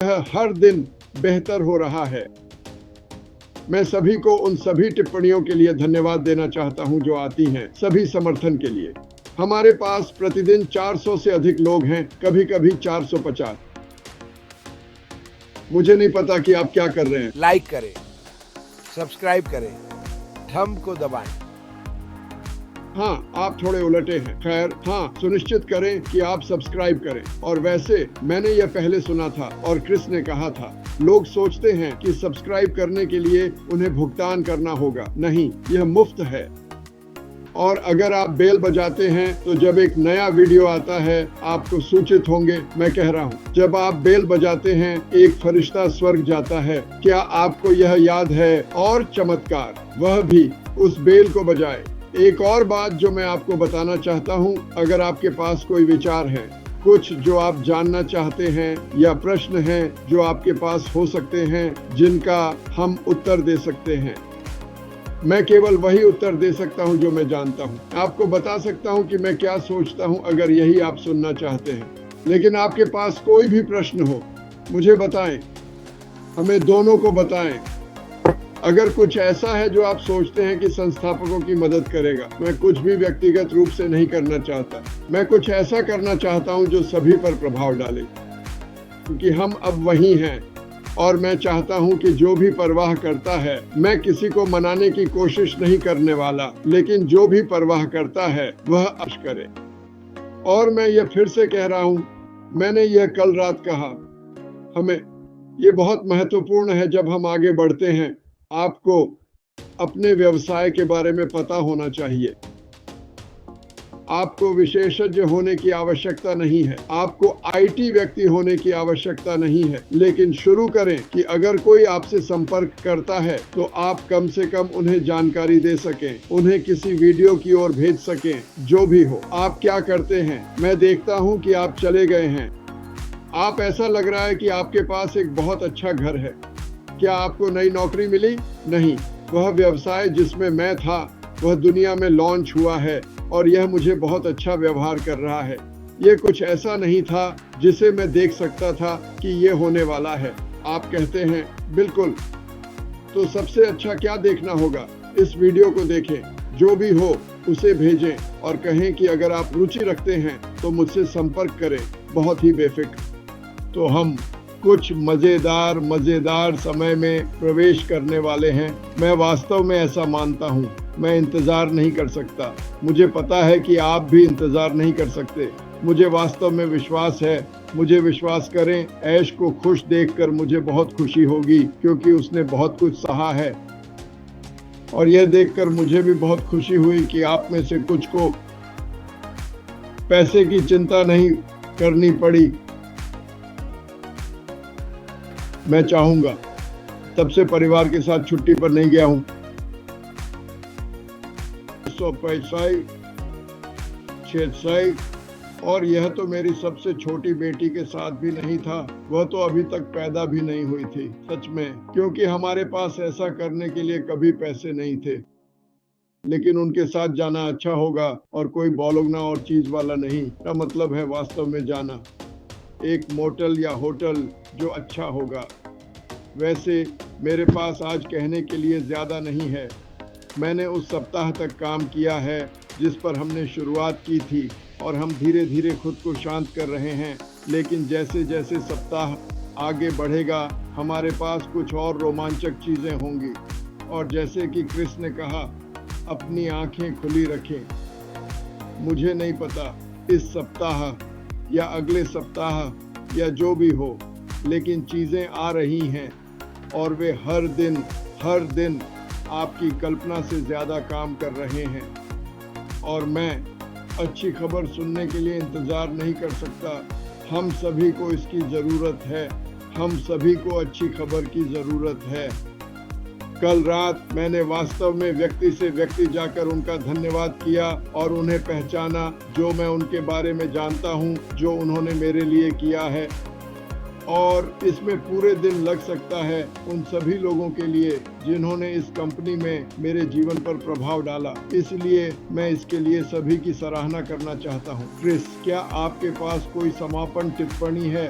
यह हर दिन बेहतर हो रहा है। मैं सभी को उन सभी टिप्पणियों के लिए धन्यवाद देना चाहता हूं जो आती हैं, सभी समर्थन के लिए। हमारे पास प्रतिदिन 400 से अधिक लोग हैं, कभी-कभी 450। मुझे नहीं पता कि आप क्या कर रहे हैं। लाइक करें, सब्सक्राइब करें, थंब को दबाएं। हाँ, आप थोड़े उलटे हैं। खैर, हाँ, सुनिश्चित करें कि आप सब्सक्राइब करें। और वैसे मैंने यह पहले सुना था और क्रिस ने कहा था, लोग सोचते हैं कि सब्सक्राइब करने के लिए उन्हें भुगतान करना होगा। नहीं, यह मुफ्त है। और अगर आप बेल बजाते हैं तो जब एक नया वीडियो आता है आपको सूचित होंगे। मैं कह रहा हूँ, जब आप बेल बजाते हैं एक फरिश्ता स्वर्ग जाता है। क्या आपको यह याद है? और चमत्कार, वह भी उस बेल को बजाए। एक और बात जो मैं आपको बताना चाहता हूँ, अगर आपके पास कोई विचार है, कुछ जो आप जानना चाहते हैं या प्रश्न हैं जो आपके पास हो सकते हैं जिनका हम उत्तर दे सकते हैं, मैं केवल वही उत्तर दे सकता हूं जो मैं जानता हूं। आपको बता सकता हूं कि मैं क्या सोचता हूं अगर यही आप सुनना चाहते हैं। लेकिन आपके पास कोई भी प्रश्न हो, मुझे बताएं, हमें दोनों को बताएं। अगर कुछ ऐसा है जो आप सोचते हैं कि संस्थापकों की मदद करेगा, मैं कुछ भी व्यक्तिगत रूप से नहीं करना चाहता। मैं कुछ ऐसा करना चाहता हूं जो सभी पर प्रभाव डाले, क्योंकि हम अब वही हैं। और मैं चाहता हूं कि जो भी परवाह करता है, मैं किसी को मनाने की कोशिश नहीं करने वाला, लेकिन जो भी परवाह करता है वह अश करे। और मैं ये फिर से कह रहा हूं, मैंने यह कल रात कहा, हमें ये बहुत महत्वपूर्ण है जब हम आगे बढ़ते हैं। आपको अपने व्यवसाय के बारे में पता होना चाहिए। आपको विशेषज्ञ होने की आवश्यकता नहीं है, आपको आईटी व्यक्ति होने की आवश्यकता नहीं है, लेकिन शुरू करें कि अगर कोई आपसे संपर्क करता है तो आप कम से कम उन्हें जानकारी दे सकें, उन्हें किसी वीडियो की ओर भेज सकें। जो भी हो, आप क्या करते हैं, मैं देखता हूं कि आप चले गए हैं। आप ऐसा लग रहा है कि आपके पास एक बहुत अच्छा घर है। क्या आपको नई नौकरी मिली? नहीं, वह व्यवसाय जिसमें मैं था वह दुनिया में लॉन्च हुआ है और यह मुझे बहुत अच्छा व्यवहार कर रहा है। यह कुछ ऐसा नहीं था जिसे मैं देख सकता था कि यह होने वाला है। आप कहते हैं, बिल्कुल, तो सबसे अच्छा क्या देखना होगा? इस वीडियो को देखें, जो भी हो उसे भेजें और कहें कि अगर आप रुचि रखते हैं तो मुझसे संपर्क करें, बहुत ही बेफिक्र। तो हम कुछ मजेदार समय में प्रवेश करने वाले हैं। मैं वास्तव में ऐसा मानता हूं। मैं इंतजार नहीं कर सकता। मुझे पता है कि आप भी इंतजार नहीं कर सकते। मुझे वास्तव में विश्वास है। मुझे विश्वास करें, ऐश को खुश देखकर मुझे बहुत खुशी होगी, क्योंकि उसने बहुत कुछ सहा है। और यह देखकर मुझे भी बहुत खुशी हुई कि आप में से कुछ को पैसे की चिंता नहीं करनी पड़ी। मैं चाहूंगा, तब से परिवार के साथ छुट्टी पर नहीं गया हूं। 6 और यह तो मेरी सबसे छोटी बेटी के साथ भी नहीं था। वह तो अभी तक पैदा भी नहीं हुई थी। सच में, क्योंकि हमारे पास ऐसा करने के लिए कभी पैसे नहीं थे। लेकिन उनके साथ जाना अच्छा होगा और कोई बोलोगना और चीज वाला नहीं। का मतलब है वास्तव में जाना, एक मोटल या होटल जो अच्छा होगा। वैसे मेरे पास आज कहने के लिए ज़्यादा नहीं है। मैंने उस सप्ताह तक काम किया है जिस पर हमने शुरुआत की थी और हम धीरे धीरे खुद को शांत कर रहे हैं। लेकिन जैसे जैसे सप्ताह आगे बढ़ेगा हमारे पास कुछ और रोमांचक चीज़ें होंगी। और जैसे कि क्रिस ने कहा, अपनी आंखें खुली रखें। मुझे नहीं पता इस सप्ताह या अगले सप्ताह या जो भी हो, लेकिन चीज़ें आ रही हैं और वे हर दिन आपकी कल्पना से ज़्यादा काम कर रहे हैं। और मैं अच्छी खबर सुनने के लिए इंतज़ार नहीं कर सकता। हम सभी को इसकी ज़रूरत है। हम सभी को अच्छी खबर की ज़रूरत है। कल रात मैंने वास्तव में व्यक्ति से व्यक्ति जाकर उनका धन्यवाद किया और उन्हें पहचाना जो मैं उनके बारे में जानता हूं, जो उन्होंने मेरे लिए किया है। और इसमें पूरे दिन लग सकता है उन सभी लोगों के लिए जिन्होंने इस कंपनी में मेरे जीवन पर प्रभाव डाला। इसलिए मैं इसके लिए सभी की सराहना करना चाहता हूं। क्रिस, क्या आपके पास कोई समापन टिप्पणी है?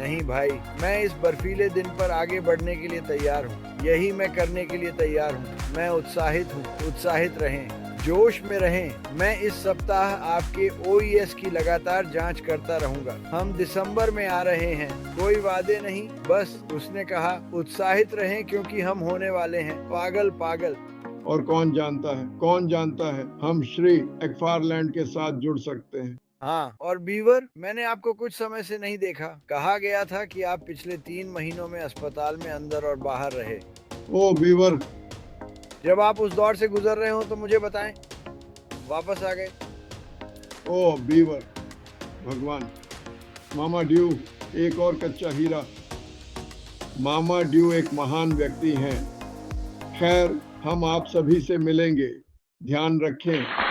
नहीं भाई, मैं इस बर्फीले दिन पर आगे बढ़ने के लिए तैयार हूँ। यही मैं करने के लिए तैयार हूँ। मैं उत्साहित हूँ। उत्साहित रहें, जोश में रहें। मैं इस सप्ताह आपके OES की लगातार जांच करता रहूंगा। हम दिसंबर में आ रहे हैं, कोई वादे नहीं, बस उसने कहा उत्साहित रहें क्योंकि हम होने वाले हैं पागल पागल। और कौन जानता है हम श्री एक्फारलैंड के साथ जुड़ सकते हैं। हाँ, और बीवर, मैंने आपको कुछ समय से नहीं देखा। कहा गया था कि आप पिछले 3 महीनों में अस्पताल में अंदर और बाहर रहे। ओ बीवर, जब आप उस दौर से गुजर रहे हो तो मुझे बताएं। वापस आ गए। ओ बीवर, भगवान। मामा ड्यू एक और कच्चा हीरा। मामा ड्यू एक महान व्यक्ति हैं। खैर, हम आप सभी से मिलेंगे। ध्यान रखें।